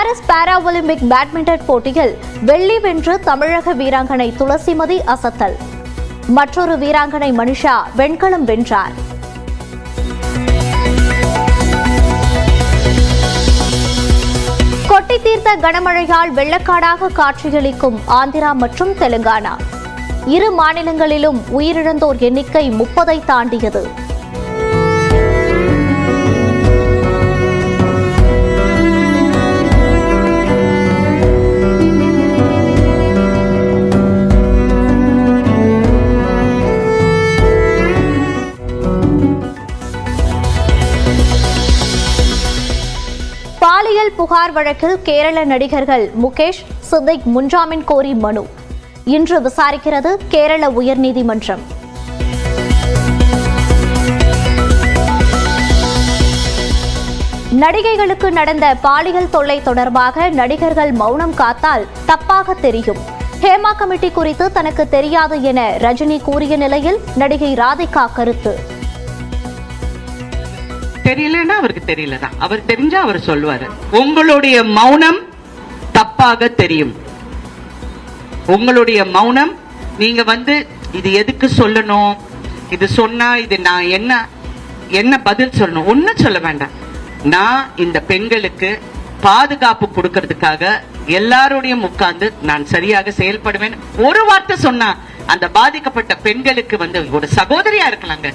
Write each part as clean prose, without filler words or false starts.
Paris para Olympic badminton போட்டியில் வெள்ளி வென்று தமிழக வீராங்கனை துளசிமதி அசத்தல். மற்றொரு வீராங்கனை மனிஷா வெண்கலம் வென்றார். கொட்டி தீர்த்த கனமழையால் வெள்ளக்காடாக காட்சியளிக்கும் ஆந்திரா மற்றும் தெலுங்கானா. இரு மாநிலங்களிலும் உயிரிழந்தோர் எண்ணிக்கை 30ஐ தாண்டியது. பாலியல் புகார் வழக்கில் கேரள நடிகர்கள் முகேஷ், சித்திக் முன்ஜாமீன் கோரி மனு. இன்று விசாரிக்கிறது கேரள உயர்நீதிமன்றம். நடிகைகளுக்கு நடந்த பாலியல் தொல்லை தொடர்பாக நடிகர்கள் மௌனம் காத்தால் தப்பாக தெரியும். ஹேமா கமிட்டி குறித்து தனக்கு தெரியாது என ரஜினி கூறிய நிலையில் நடிகை ராதிகா கருத்து. தெரியலன்னா அவருக்கு தெரியலதான், அவர் தெரிஞ்சா அவர் சொல்லுவாரு. உங்களுடைய மௌனம் தப்பாக தெரியும். உங்களுடைய மௌனம், நீங்க இது எதுக்கு சொல்லணும், இது சொன்னா இது நான் என்ன பதில் சொல்லணும், ஒன்னும் சொல்ல வேண்டாம். நான் இந்த பெண்களுக்கு பாதுகாப்பு கொடுக்கறதுக்காக எல்லாரோடையும் உட்கார்ந்து நான் சரியாக செயல்படுவேன். ஒரு வார்த்தை சொன்னா அந்த பாதிக்கப்பட்ட பெண்களுக்கு ஒரு சகோதரியா இருக்கலாங்க.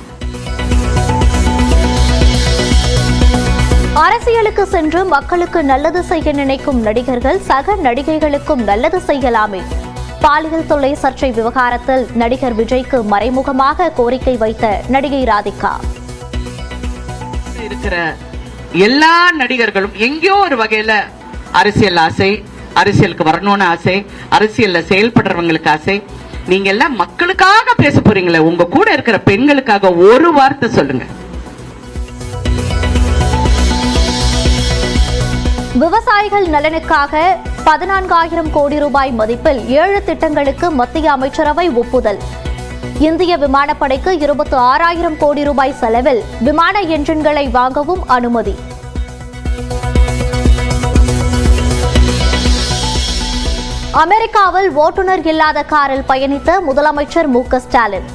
அரசியலுக்கு சென்று மக்களுக்கு நல்லது செய்ய நினைக்கும் நடிகர்கள் சக நடிகைகளுக்கும் நல்லது செய்யலாமே. பாலியல் தொல்லை சர்ச்சை விவகாரத்தில் நடிகர் விஜய்க்கு மறைமுகமாக கோரிக்கை வைத்த நடிகை ராதிகா. இருக்கிற எல்லா நடிகர்களும் எங்கேயோ ஒரு வகையில அரசியல் ஆசை, அரசியலுக்கு வரணும்னு ஆசை, அரசியல்ல செயல்படுறவங்களுக்கு ஆசை. நீங்க எல்லாம் மக்களுக்காக பேச போறீங்களே, உங்க கூட இருக்கிற பெண்களுக்காக ஒரு வார்த்தை சொல்லுங்க. விவசாயிகள் நலனுக்காக 14,000 கோடி ரூபாய் மதிப்பில் 7 திட்டங்களுக்கு மத்திய அமைச்சரவை ஒப்புதல். இந்திய விமானப்படைக்கு 26,000 கோடி ரூபாய் செலவில் விமான என்ஜின்களை வாங்கவும் அனுமதி. அமெரிக்காவில் ஓட்டுநர் இல்லாத காரில் பயணித்த முதலமைச்சர் மு.க. ஸ்டாலின்.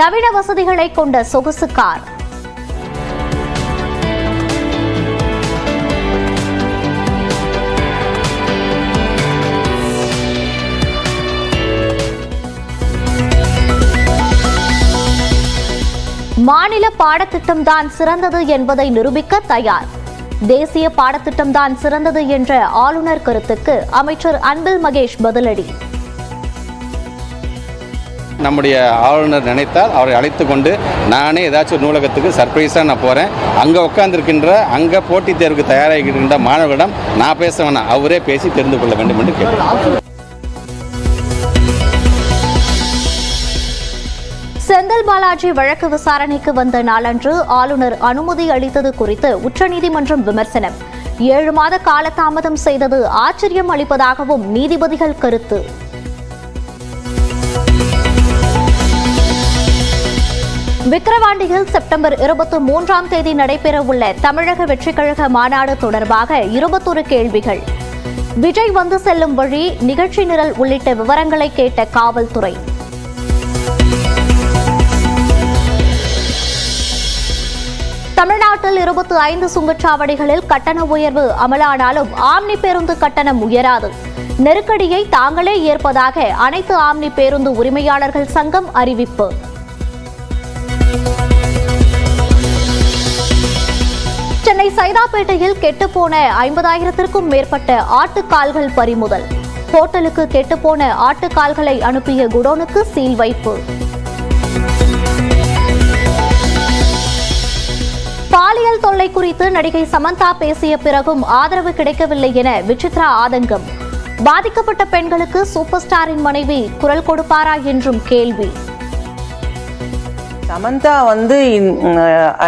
நவீன வசதிகளை கொண்ட சொகுசு கார். மாநில பாடத்திட்டம்தான் சிறந்தது என்பதை நிரூபிக்க தயார். தேசிய பாடத்திட்டம்தான் சிறந்தது என்ற ஆளுநர் கருத்துக்கு அமைச்சர் அன்பில் மகேஷ் பதிலடி. நம்முடைய ஆளுநர் நினைத்தால் அவரை அழைத்து கொண்டு நானே ஏதாச்சும் நூலகத்துக்கு சர்ப்ரைஸாக நான் போகிறேன். அங்கே உட்கார்ந்துருக்கின்ற அங்கே போட்டித் தேர்வுக்கு தயாராகின்ற மாணவர்களிடம் நான் பேச வேணாம், அவரே பேசி தெரிந்து கொள்ள வேண்டும் என்று கேட்கிறேன். செந்தில் பாலாஜி வழக்கு விசாரணைக்கு வந்த நாளன்று ஆளுநர் அனுமதி அளித்தது குறித்து உச்சநீதிமன்றம் விமர்சனம். 7 மாத காலதாமதம் செய்தது ஆச்சரியம் அளிப்பதாகவும் நீதிபதிகள் கருத்து. விக்கிரவாண்டியில் செப்டம்பர் 23ஆம் தேதி நடைபெறவுள்ள தமிழக வெற்றிக்கழக மாநாடு தொடர்பாக 21 கேள்விகள். விஜய் வந்து செல்லும் வழி, நிகழ்ச்சி நிரல் உள்ளிட்ட விவரங்களை கேட்ட காவல்துறை. தமிழ்நாட்டில் 25 சுங்கச்சாவடிகளில் கட்டண உயர்வு அமலானாலும் ஆம்னி பேருந்து கட்டணம் உயராது. நெருக்கடியை தாங்களே ஏற்பதாக அனைத்து ஆம்னி பேருந்து உரிமையாளர்கள் சங்கம் அறிவிப்பு. சென்னை சைதாப்பேட்டையில் கெட்டுப்போன 50,000க்கும் மேற்பட்ட ஆட்டுக்கால்கள் பறிமுதல். ஹோட்டலுக்கு கெட்டுப்போன ஆட்டுக்கால்களை அனுப்பிய குடோனுக்கு சீல் வைப்பு. பாலியல் தொல்லை குறித்து நடிகை சமந்தா பேசிய பிறகும் ஆதரவு கிடைக்கவில்லை என விசித்ரா ஆதங்கம். பாதிக்கப்பட்ட பெண்களுக்கு சூப்பர் ஸ்டாரின் மனைவி குரல் கொடுப்பாரா என்றும் கேள்வி. சமந்தா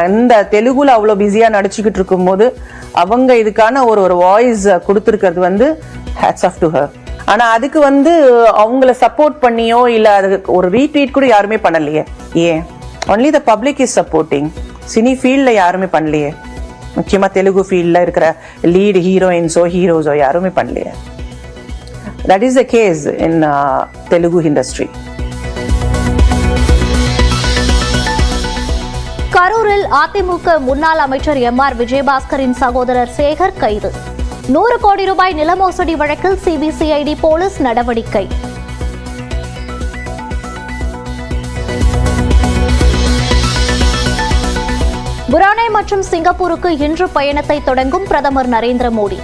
அந்த தெலுங்குல அவ்வளவு பிஸியா நடிச்சுக்கிட்டு இருக்கும் போது அவங்க இதுக்கான ஒரு வாய்ஸ் கொடுத்திருக்கிறது ஹேட்ஸ் ஆஃப் டு ஹர். ஆனா அதுக்கு அவங்கள சப்போர்ட் பண்ணியோ இல்ல அதுக்கு ஒரு ரீட்வீட் கூட யாருமே பண்ணலையே. ஏன் only the public is supporting. Cine ஃபீல்ட்ல யாருமே பண்ணலையே. முக்கியமா தெலுங்கு ஃபீல்ட்ல இருக்கிற லீட் ஹீரோஸோ யாருமே பண்ணலையே. That is the case in Telugu industry. கரூரில் அதிமுக முன்னாள் அமைச்சர் எம்.ஆர். விஜயபாஸ்கரின் சகோதரர் சேகர் கைது. 100 கோடி ரூபாய் நில மோசடி வழக்கில் சிபிசிஐடி போலீஸ் நடவடிக்கை. புரானே மற்றும் சிங்கப்பூருக்கு இன்று பயணத்தை தொடங்கும் பிரதமர் நரேந்திர மோடி.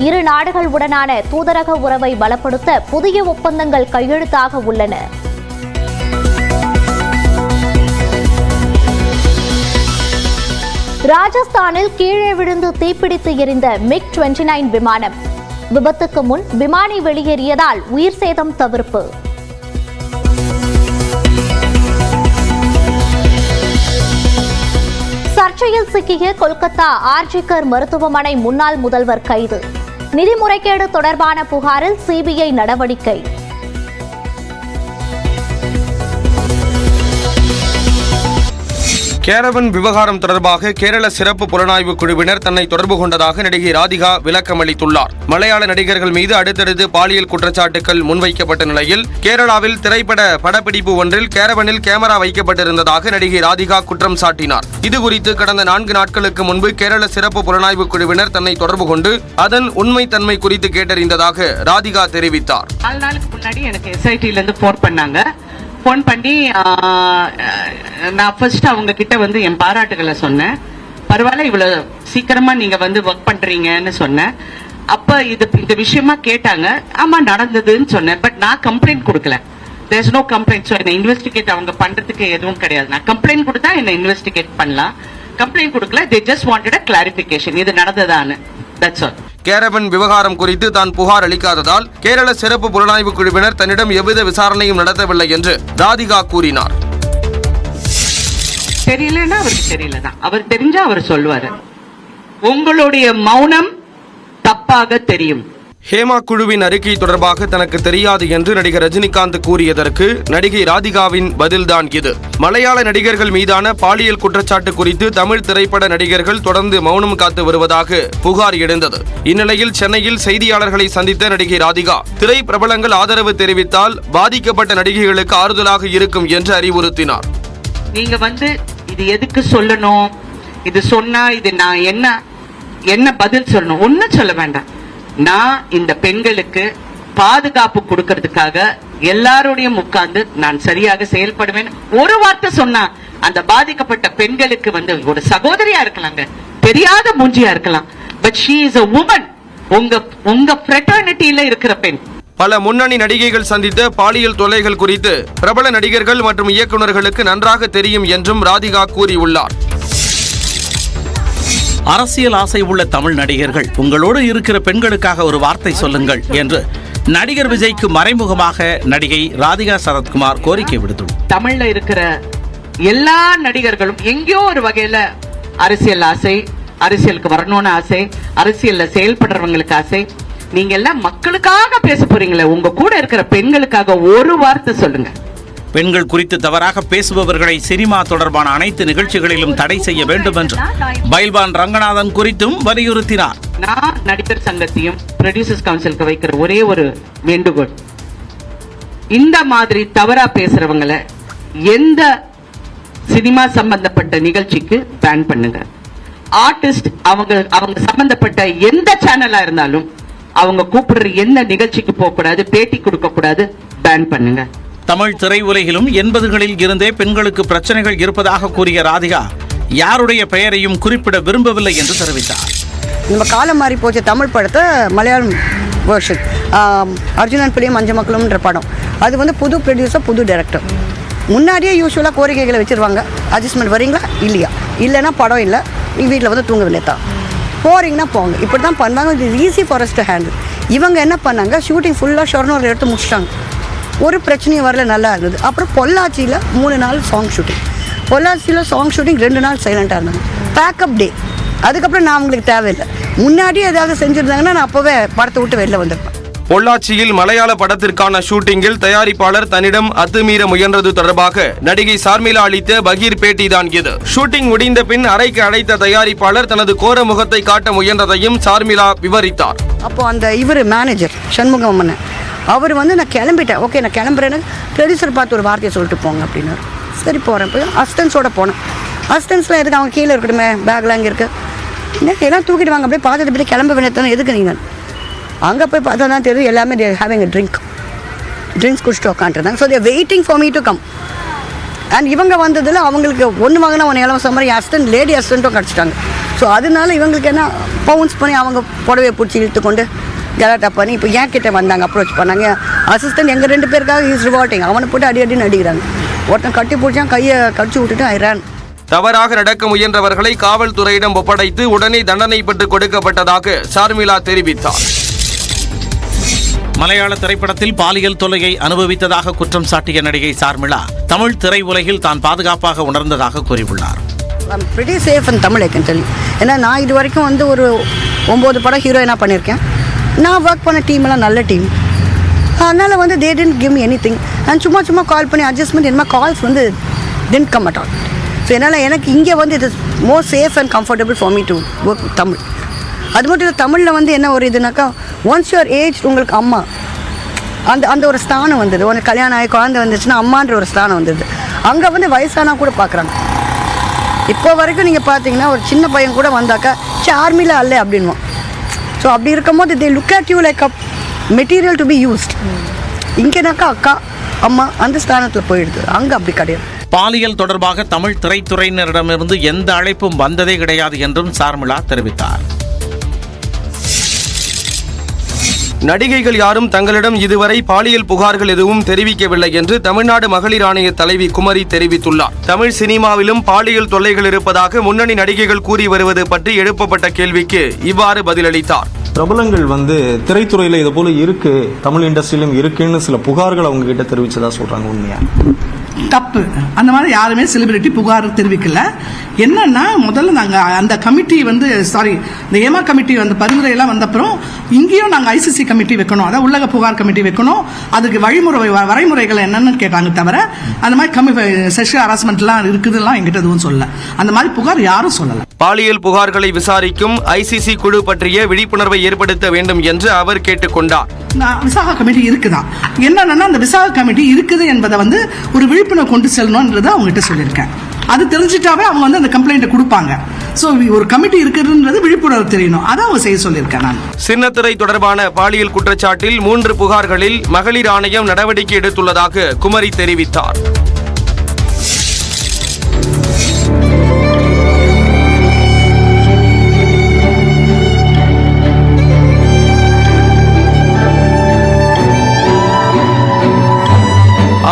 இரு நாடுகளுடனான தூதரக உறவை பலப்படுத்த புதிய ஒப்பந்தங்கள் கையெழுத்தாக உள்ளன. ராஜஸ்தானில் கீழே விழுந்து தீப்பிடித்து எரிந்த MiG-29 விமானம். விபத்துக்கு முன் விமானி வெளியேறியதால் உயிர் சேதம் தவிர்ப்பு. சர்ச்சையில் சிக்கிய கொல்கத்தா ஆர்ஜிகர் மருத்துவமனை முன்னாள் முதல்வர் கைது. நிதி முறைகேடு தொடர்பான புகாரில் சிபிஐ நடவடிக்கை. கேரவன் விவகாரம் தொடர்பாக கேரள சிறப்பு புலனாய்வு குழுவினர் தன்னை தொடர்பு கொண்டதாக நடிகை ராதிகா விளக்கம் அளித்துள்ளார். மலையாள நடிகர்கள் மீது அடுத்தடுத்து பாலியல் குற்றச்சாட்டுகள் முன்வைக்கப்பட்ட நிலையில் கேரளாவில் திரைப்பட படப்பிடிப்பு ஒன்றில் கேரவனில் கேமரா வைக்கப்பட்டிருந்ததாக நடிகை ராதிகா குற்றம் சாட்டினார். இதுகுறித்து கடந்த 4 நாட்களுக்கு முன்பு கேரள சிறப்பு புலனாய்வு குழுவினர் தன்னை தொடர்பு கொண்டு அதன் உண்மைத்தன்மை குறித்து கேட்டறிந்ததாக ராதிகா தெரிவித்தார். 4 நாளுக்கு முன்னாடி எனக்கு SIT இருந்து போன் பண்ணாங்க. போன் பண்ணி நான் ஃபர்ஸ்ட் அவங்க கிட்ட வந்து என் பாராட்டுகளை சொன்னேன். பரவாயில்ல, இவ்வளவு சீக்கிரமா நீங்க வந்து ஒர்க் பண்றீங்கன்னு சொன்னேன். அப்ப இந்த விஷயமா கேட்டாங்க. ஆமா நடந்ததுன்னு சொன்னேன். பட் நான் கம்ப்ளைண்ட் கொடுக்கல. There is no complaint. So என்ன இன்வெஸ்டிகேட் அவங்க பண்றதுக்கு எதுவும் கிடையாது. நான் கம்ப்ளைண்ட் கொடுத்தா என்ன இன்வெஸ்டிகேட் பண்ணலாம். கம்ப்ளைண்ட் கொடுக்கல. They just wanted a clarification. இது நடந்ததான்னு. That's all. கேரவன் விவகாரம் குறித்து தான் புகார் அளிக்காததால் கேரள சிறப்பு புலனாய்வு குழுவினர் தன்னிடம் எவ்வித விசாரணையும் நடத்தவில்லை என்று ராதிகா கூறினார். தெரியலன்னா அவருக்கு தெரியலதான். அவர் தெரிஞ்சா அவர் சொல்வாரு. உங்களுடைய மௌனம் தப்பாக தெரியும். ஹேமா குழுவின் அறிக்கை தொடர்பாக தனக்கு தெரியாது என்று நடிகர் ரஜினிகாந்த் கூறியதற்கு நடிகை ராதிகாவின் பதில்தான் இது. மலையாள நடிகர்கள் மீதான பாலியல் குற்றச்சாட்டு குறித்து தமிழ் திரைப்பட நடிகர்கள் தொடர்ந்து மௌனம் காத்து வருவதாக புகார் எழுந்தது. இந்நிலையில் சென்னையில் செய்தியாளர்களை சந்தித்த நடிகை ராதிகா திரை பிரபலங்கள் ஆதரவு தெரிவித்தால் பாதிக்கப்பட்ட நடிகைகளுக்கு ஆறுதலாக இருக்கும் என்று அறிவுறுத்தினார். நீங்க வந்து இது எதுக்கு சொல்லணும், இது சொன்னா இது நான் என்ன பதில் சொல்லணும், ஒன்னும் சொல்ல வேண்டாம். நான் இந்த பெண்களுக்கு பாதுகாப்பு கொடுக்கறதுக்காக எல்லாரோடையும் உட்கார்ந்து நான் சரியாக செயல்படுவேன். ஒரு வார்த்தை சொன்னா அந்த பாதிக்கப்பட்ட பெண்களுக்கு வந்து ஒரு சகோதரியா இருக்கலாங்க, தெரியாத மூஞ்சியா இருக்கலாம். But she is a woman. உங்க ஃப்ரெட்டர்னிட்டியில இருக்கிற பெண். பல முன்னணி நடிகைகள் சந்தித்த பாலியல் தொல்லைகள் குறித்து பிரபல நடிகர்கள் மற்றும் இயக்குநர்களுக்கு நன்றாக தெரியும் என்றும் ராதிகா கூறியுள்ளார். அரசியல் ஆசை உள்ள தமிழ் நடிகர்கள் உங்களோடு இருக்கிற பெண்களுக்காக ஒரு வார்த்தை சொல்லுங்கள் என்று நடிகர் விஜய்க்கு மறைமுகமாக நடிகை ராதிகா சரத்குமார் கோரிக்கை விடுத்துள்ளார். தமிழ்ல இருக்கிற எல்லா நடிகர்களும் எங்கேயோ ஒரு வகையில அரசியல் ஆசை, அரசியலுக்கு வரணும்னு ஆசை, அரசியல்ல செயல்படுறவங்களுக்கு ஆசை. நீங்க எல்லாம் மக்களுக்காக பேச போறீங்களே, உங்க கூட இருக்கிற பெண்களுக்காக ஒரு வார்த்தை சொல்லுங்க. பெண்கள் குறித்து தவறாக பேசுபவர்களை சினிமா தொடர்பான அனைத்து நிகழ்ச்சிகளிலும் தடை செய்ய வேண்டும் என்று பைல்வான் ரங்கநாதன் குறித்தும் வலியுறுத்தினார். நான் நடிகர் சங்கத்தையும் ப்ரொடியூசர்ஸ் கவுன்சிலுக்கு வைக்கிற ஒரே ஒரு வேண்டுகோள், இந்த மாதிரி தவறா பேசுறவங்களை எந்த சினிமா சம்பந்தப்பட்ட நிகழ்ச்சிக்கு பேன் பண்ணுங்க. ஆர்டிஸ்ட் அவங்க சம்பந்தப்பட்ட எந்த சேனலா இருந்தாலும் அவங்க கூப்பிடுற எந்த நிகழ்ச்சிக்கு போக கூடாது, பேட்டி கொடுக்க கூடாது, பேன் பண்ணுங்க. தமிழ் திரையுலகிலும் 80களில் இருந்தே பெண்களுக்கு பிரச்சனைகள் இருப்பதாக கூறிய ராதிகா யாருடைய பெயரையும் குறிப்பிட விரும்பவில்லை என்று தெரிவித்தார். நம்ம காலம் மாறி போச்ச தமிழ் படத்தை மலையாளம் வேர்ஷன் அர்ஜுனன் பிள்ளையும் மஞ்ச மக்களும்ன்ற படம், அது வந்து புது ப்ரொடியூசர் புது டைரக்டர். முன்னாடியே யூஸ்வலாக கோரிக்கைகளை வச்சுருவாங்க. அட்ஜஸ்ட்மெண்ட் வரீங்களா இல்லையா, இல்லைன்னா படம் இல்லை, நீங்கள் வீட்டில் வந்து தூங்கவில்லை தான், போகிறீங்கன்னா போங்க, இப்படி தான் பண்ணுவாங்க. இது easy for us to handle. இவங்க என்ன பண்ணாங்க, ஷூட்டிங் ஃபுல்லாக ஷொர்னூர் எடுத்து முடிச்சிட்டாங்க. ஒரு பிரச்சனையும் வரல, நல்லா இருந்தது. அப்புறம் பொள்ளாச்சியில் 3 நாள் சாங் ஷூட்டிங், பொள்ளாச்சியில் சாங் ஷூட்டிங் 2 நாள் சைலண்டாக இருந்தாங்க. பேக்கப் டே. அதுக்கப்புறம் நான் அவங்களுக்கு தேவையில்லை. முன்னாடியே ஏதாவது செஞ்சுருந்தாங்கன்னா நான் அப்போவே படத்தை விட்டு வெளில வந்திருப்பேன். பொள்ளாச்சியில் மலையாள படத்திற்கான ஷூட்டிங்கில் தயாரிப்பாளர் தன்னிடம் அத்துமீற முயன்றது தொடர்பாக நடிகை சார்மிளா அளித்த பகீர் பேட்டிதான் இது. ஷூட்டிங் முடிந்த பின் அறைக்கு அழைத்த தயாரிப்பாளர் தனது கோர முகத்தை காட்ட முயன்றதையும் சார்மிளா விவரித்தார். அப்போ அந்த மேனேஜர் சண்முகம் அண்ணன் அவர் நான் கிளம்பிட்டேன், ஓகே நான் கிளம்புறேன்னு ப்ரொடியூசர் பார்த்து ஒரு வார்த்தையை சொல்லிட்டு போங்க அப்படின்னு. சரி போகிறேன். போய் அசிஸ்டன்ஸோட போனேன். அசிஸ்டன்ஸ்லாம் எதுக்கு அவங்க கீழே இருக்கட்டுமே, பேக்லாம் அங்கே இருக்குது, எல்லாம் தூக்கிட்டு வாங்க அப்படியே பார்த்துட்டு போய் கிளம்ப வேண்டியதானே, எதுக்கு நீங்கள் அங்கே போய் பார்த்தா தான் தெரியும் எல்லாமே ஹேவிங் ட்ரிங்க்ஸ் குடிச்சிட்டு உட்காந்துருந்தாங்க. So they're waiting for me to come. And இவங்க வந்ததில் அவங்களுக்கு ஒன்று வாங்கினா ஒன்று இலவச மாதிரி அசிஸ்டன்ட் லேடி அசிஸ்டண்ட்டும் கிடச்சிட்டாங்க. ஸோ அதனால இவங்களுக்கு என்ன பவுன்ஸ் பண்ணி அவங்க புடவையை பிடிச்சி இழுத்து கொண்டு கலாட்டா பண்ணி இப்போ ஏன் கிட்டே வந்தாங்க, அப்ரோச் பண்ணாங்க. அசிஸ்டன்ட் எங்கள் 2 பேருக்காக இஸ் ரிவால்ட்டிங். அவனை போட்டு அடின்னு அடிக்கிறாங்க. ஒருத்தன் கட்டி பிடிச்சான், கையை கடிச்சு விட்டுட்டு ஐரான். தவறாக நடக்க முயன்றவர்களை காவல்துறையிடம் ஒப்படைத்து உடனே தண்டனை பெற்றுக் கொடுக்கப்பட்டதாக சார்மிளா தெரிவித்தார். மலையாள திரைப்படத்தில் பாலியல் தொல்லையை அனுபவித்ததாக குற்றம் சாட்டிய நடிகை சார்மிளா தமிழ் திரையுலகில் தான் பாதுகாப்பாக உணர்ந்ததாக கூறியுள்ளார். I'm pretty safe in Tamil, I can tell you. ஏன்னா நான் இது வரைக்கும் ஒரு 9 படம் ஹீரோயினாக பண்ணியிருக்கேன். நான் ஒர்க் பண்ண டீமெல்லாம் நல்ல டீம். அதனால் they don't give me anything. நான் சும்மா கால் பண்ணி அட்ஜஸ்ட்மெண்ட் என்ன calls don't come at all. So என்னால் எனக்கு இங்கே it is more safe and comfortable for me to work Tamil. அது மட்டும் இல்லை, தமிழில் என்ன ஒரு இதுனாக்கா ஒன்ஸ் யுவர் ஏஜ் உங்களுக்கு அம்மா அந்த ஒரு ஸ்தானம் வந்தது. உனக்கு கல்யாணம் ஆகி குழந்தை வந்துச்சுன்னா அம்மான்ற ஒரு ஸ்தானம் வந்தது. அங்கே வயசானா கூட பார்க்குறாங்க. இப்போ வரைக்கும் நீங்கள் பார்த்தீங்கன்னா ஒரு சின்ன பையன் கூட வந்தாக்கா சார்மிளா அல்ல அப்படின்வான். ஸோ அப்படி இருக்கும்போது they look at you like a material to be used. இங்கேனாக்கா அக்கா அம்மா அந்த ஸ்தானத்தில் போயிடுது. அங்கே அப்படி கிடையாது. பாலியல் தொடர்பாக தமிழ் திரைத்துறையினரிடமிருந்து எந்த அழைப்பும் வந்ததே கிடையாது என்றும் சார்மிளா தெரிவித்தார். நடிகைகள் யாரும் தங்களிடம் இதுவரை பாலியல் புகார்கள் எதுவும் தெரிவிக்கவில்லை என்று தமிழ்நாடு மகளிர் ஆணைய தலைவி குமரி தெரிவித்துள்ளார். தமிழ் சினிமாவிலும் பாலியல் தொல்லைகள் இருப்பதாக முன்னணி நடிகைகள் கூறி வருவது பற்றி எழுப்பப்பட்ட கேள்விக்கு இவ்வாறு பதிலளித்தார். பிரபலங்கள் திரைத்துறையில் இது போல இருக்கு, தமிழ் இண்டஸ்ட்ரியிலும் இருக்குன்னு சில புகார்கள் அவங்க கிட்ட தெரிவிச்சதா சொல்றாங்க. உண்மையா? தப்பு. அந்த மாதிரி யாருமே செலிபிரிட்டி புகார் தெரிவிக்கல. என்னன்னா முதல்ல நாங்கள் அந்த கமிட்டி இந்த ஏமா கமிட்டி பரிந்துரை எல்லாம் வந்தப்புறம் இங்கேயும் நாங்கள் ஐசிசி கமிட்டி வைக்கணும், அதாவது உள்ளக புகார் கமிட்டி வைக்கணும், அதுக்கு வரைமுறைகள் என்னன்னு கேட்டாங்க. தவிர அந்த மாதிரி செக்ஷுவல் ஹராஸ்மெண்ட்லாம் இருக்குதுலாம் எங்கிட்ட எதுவும் சொல்லல. அந்த மாதிரி புகார் யாரும் சொல்லல. பாலியல் புகார்களை விசாரிக்கும் ஐசிசி குழு பற்றிய விழிப்புணர்வை ஏற்படுத்த வேண்டும் என்று அவர் கேட்டுக்கொண்டார். விசாகா கமிட்டி இருக்குதான். என்னன்னா அந்த விசாகா கமிட்டி இருக்குது என்பதை ஒரு விழிப்புணர்வு கொண்டு செல்லணும்ன்றதை அவங்ககிட்ட சொல்லியிருக்கேன். அது தெரிஞ்சிட்டாவே அவங்க அந்த கம்ப்ளைண்ட் கொடுப்பாங்க. சோ ஒரு கமிட்டி இருக்குன்றது விழிப்புணர்வு தெரியணும், அதை அவங்க செய்ய சொல்லியிருக்கேன். நான் சின்னத்திரை தொடர்பான பாலியல் குற்றச்சாட்டில் 3 புகார்களில் மகளிர் ஆணையம் நடவடிக்கை எடுத்துள்ளதாக குமரி தெரிவித்தார்.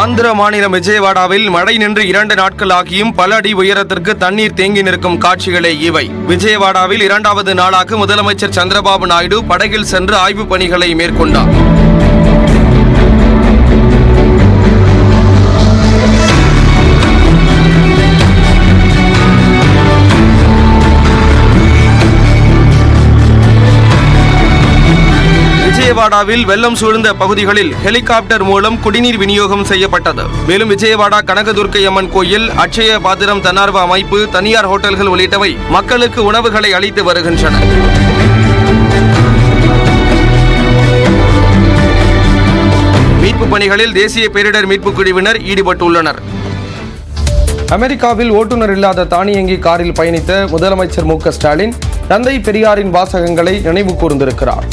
ஆந்திர மாநிலம் விஜயவாடாவில் மழை நின்று 2 நாட்கள் ஆகியும் பல அடி உயரத்திற்கு தண்ணீர் தேங்கி நிற்கும் காட்சிகளே இவை. விஜயவாடாவில் 2வது நாளாக முதலமைச்சர் சந்திரபாபு நாயுடு படகில் சென்று ஆய்வுப் பணிகளை மேற்கொண்டார். விஜயவாடாவில் வெள்ளம் சூழ்ந்த பகுதிகளில் ஹெலிகாப்டர் மூலம் குடிநீர் விநியோகம் செய்யப்பட்டது. மேலும் விஜயவாடா கனகதுர்க்கை அம்மன் கோயில், அட்சய பாத்திரம் தன்னார்வ அமைப்பு, தனியார் ஹோட்டல்கள் உள்ளிட்டவை மக்களுக்கு உணவுகளை அளித்து வருகின்றன. மீட்பு பணிகளில் தேசிய பேரிடர் மீட்பு குழுவினர் ஈடுபட்டுள்ளனர். அமெரிக்காவில் ஓட்டுநர் இல்லாத தானியங்கி காரில் பயணித்த முதலமைச்சர் மு.க. ஸ்டாலின் தந்தை பெரியாரின் வாசகங்களை நினைவு கூர்ந்திருக்கிறார்.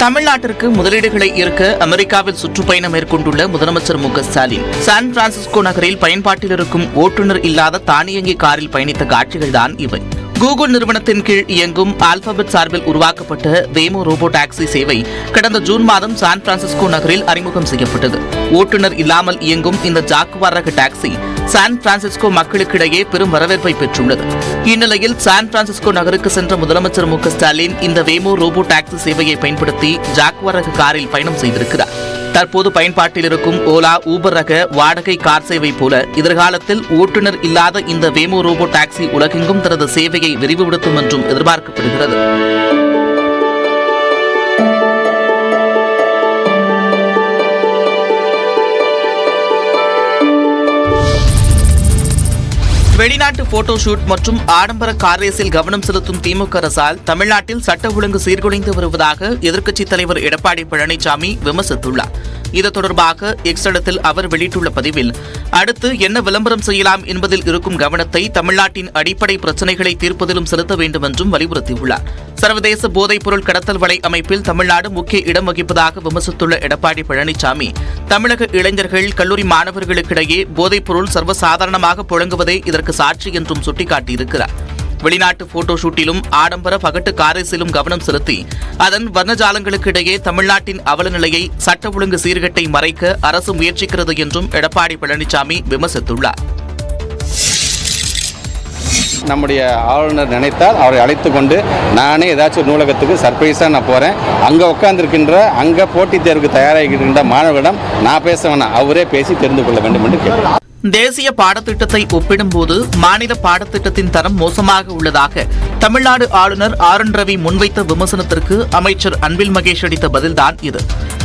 தமிழ்நாட்டிற்கு முதலீடுகளை ஈர்க்க அமெரிக்காவில் சுற்றுப்பயணம் மேற்கொண்டுள்ள முதலமைச்சர் மு.க. ஸ்டாலின் சான் பிரான்சிஸ்கோ நகரில் பயன்பாட்டில் இருக்கும் ஓட்டுநர் இல்லாத தானியங்கி காரில் பயணித்த காட்சிகள்தான் இவை. கூகுள் நிறுவனத்தின் கீழ் இயங்கும் ஆல்பாபெட் சார்பில் உருவாக்கப்பட்ட வேமோ ரோபோ டாக்ஸி சேவை கடந்த ஜூன் மாதம் சான் பிரான்சிஸ்கோ நகரில் அறிமுகம் செய்யப்பட்டது. ஓட்டுநர் இல்லாமல் இயங்கும் இந்த ஜாக்குவார் ரக டாக்ஸி சான் பிரான்சிஸ்கோ மக்களுக்கிடையே பெரும் வரவேற்பை பெற்றுள்ளது. இந்நிலையில் சான் பிரான்சிஸ்கோ நகருக்கு சென்ற முதலமைச்சர் மு க ஸ்டாலின் இந்த வேமோ ரோபோ டாக்ஸி சேவையை பயன்படுத்தி ஜாக்குவார் ரக காரில் பயணம் செய்திருக்கிறார். தற்போது பயன்பாட்டில் இருக்கும் ஓலா, ஊபர் ரக வாடகை கார் சேவை போல எதிர்காலத்தில் ஓட்டுநர் இல்லாத இந்த வேமோ ரோபோ டாக்ஸி உலகெங்கும் தனது சேவையை விரிவுபடுத்தும் என்றும் எதிர்பார்க்கப்படுகிறது. வெளிநாட்டு போட்டோ ஷூட் மற்றும் ஆடம்பர கார் ரேஸில் கவனம் செலுத்தும் திமுக அரசால் தமிழ்நாட்டில் சட்ட ஒழுங்கு சீர்குலைந்து வருவதாக எதிர்க்கட்சித் தலைவர் எடப்பாடி பழனிசாமி விமர்சித்துள்ளார். இது தொடர்பாக எக்ஸ் தளத்தில் அவர் வெளியிட்டுள்ள பதிவில், அடுத்து என்ன விளம்பரம் செய்யலாம் என்பதில் இருக்கும் கவனத்தை தமிழ்நாட்டின் அடிப்படை பிரச்சினைகளை தீர்ப்பதிலும் செலுத்த வேண்டும் என்றும் வலியுறுத்தியுள்ளார். சர்வதேச போதைப் பொருள் கடத்தல் வலை அமைப்பில் தமிழ்நாடு முக்கிய இடம் வகிப்பதாக விமர்சித்துள்ள எடப்பாடி பழனிசாமி, தமிழக இளைஞர்கள், கல்லூரி மாணவர்களுக்கிடையே போதைப் பொருள் சர்வசாதாரணமாக புழங்குவதே இதற்கு சாட்சி என்றும் சுட்டிக்காட்டியிருக்கிறார். வெளிநாட்டு போட்டோ ஷூட்டிலும் ஆடம்பர பகட்டு காரேசிலும் கவனம் செலுத்தி அதன் வர்ணஜாலங்களுக்கிடையே தமிழ்நாட்டின் அவல நிலையை, சட்ட ஒழுங்கு சீர்கேட்டை மறைக்க அரசு முயற்சிக்கிறது என்றும் எடப்பாடி பழனிசாமி விமர்சித்துள்ளார். நம்முடைய ஆளுநர் நினைத்தால் அவரை அழைத்து கொண்டு நானே ஏதாச்சும் ஒரு நூலகத்துக்கு சர்ப்ரைஸாக நான் போகிறேன். அங்கே உட்காந்துருக்கின்ற அங்கே போட்டித் தேர்வுக்கு தயாராகின்ற மாணவர்களிடம் நான் பேச வேணாம், அவரே பேசி தெரிந்து கொள்ள வேண்டும் என்று கேட்கிறேன். தேசிய பாடத்திட்டத்தை ஒப்பிடும்போது மாநில பாடத்திட்டத்தின் தரம் மோசமாக உள்ளதாக தமிழ்நாடு ஆளுநர் ஆர் என் ரவி முன்வைத்த விமர்சனத்திற்கு அமைச்சர் அன்பில் மகேஷ் அளித்த பதில்தான் இது.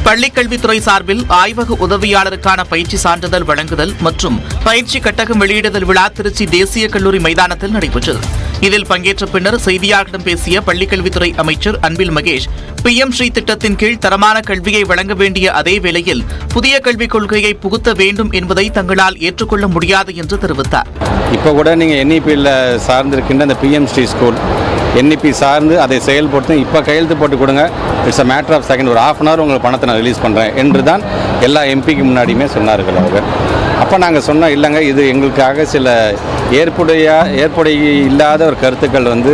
பள்ளிக்கல்வித்துறை சார்பில் ஆய்வக உதவியாளருக்கான பயிற்சி சான்றிதழ் வழங்குதல் மற்றும் பயிற்சி கட்டகம் வெளியிடுதல் விழா திருச்சி தேசிய கல்லூரி மைதானத்தில் நடைபெற்றது. இதில் பங்கேற்ற பின்னர் செய்தியாளர்களிடம் பேசிய பள்ளிக்கல்வித்துறை அமைச்சர் அன்பில் மகேஷ், PM ஸ்ரீ திட்டத்தின் கீழ் தரமான கல்வியை வழங்க வேண்டிய அதே வேளையில் புதிய கல்விக் கொள்கையை புகுத்த வேண்டும் என்பதை தங்களால் ஏற்றுக்கொள்ள முடியாது என்று தெரிவித்தார். இப்போ கூட நீங்கள் NEP-யில் சார்ந்திருக்கின்ற அந்த PM ஸ்ரீ ஸ்கூல் NEP சார்ந்து அதை செயல்படுத்தி இப்போ கையெழுத்து போட்டு கொடுங்க, it's a matter of second, ஒரு ½ hour உங்களுக்கு பணத்தை நான் ரிலீஸ் பண்ணுறேன் என்று தான் எல்லா எம்பிக்கு முன்னாடியுமே சொன்னார்கள் அவங்க. அப்போ நாங்கள் சொன்னோம், இல்லைங்க இது எங்களுக்காக சில ஏற்புடைய இல்லாத ஒரு கருத்துக்கள் வந்து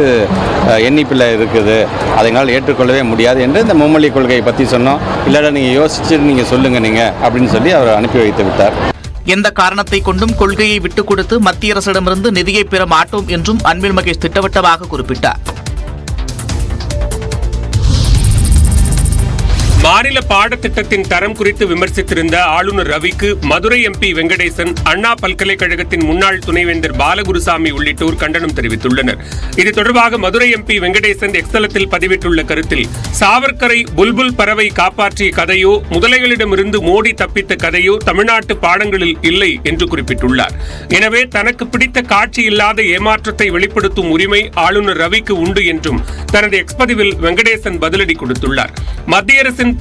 NEP-யில் இருக்குது, அதை எங்களால் ஏற்றுக்கொள்ளவே முடியாது என்று இந்த மும்மொழி கொள்கையை பற்றி சொன்னோம். இல்லைடா நீங்கள் யோசிச்சுட்டு நீங்கள் சொல்லுங்கள் நீங்கள் அப்படின்னு சொல்லி அவர் அனுப்பி வைத்து விட்டார். எந்த காரணத்தை கொண்டும் கொள்கையை விட்டுக் கொடுத்து மத்திய அரசிடமிருந்து நிதியை பெற மாட்டோம் என்றும் அன்பில் மகேஷ் திட்டவட்டமாக குறிப்பிட்டார். மாநில பாடத்திட்டத்தின் தரம் குறித்து விமர்சித்திருந்த ஆளுநர் ரவிக்கு மதுரை MP வெங்கடேசன், அண்ணா பல்கலைக்கழகத்தின் முன்னாள் துணைவேந்தர் பாலகுருசாமி உள்ளிட்டோர் கண்டனம் தெரிவித்துள்ளனர். இது தொடர்பாக மதுரை MP வெங்கடேசன் எக்ஸ்தலத்தில் பதிவிட்டுள்ள கருத்தில், சாவர்கரை புல்புல் பறவை காப்பாற்றிய கதையோ முதலைகளிடமிருந்து மோடி தப்பித்த கதையோ தமிழ்நாட்டு பாடங்களில் இல்லை என்று குறிப்பிட்டுள்ளார். எனவே தனக்கு பிடித்த காட்சி இல்லாத ஏமாற்றத்தை வெளிப்படுத்தும் உரிமை ஆளுநர் ரவிக்கு உண்டு என்றும் தனது எக்ஸ் பதிவில் வெங்கடேசன் பதிலடி கொடுத்துள்ளார். மத்திய அரசின்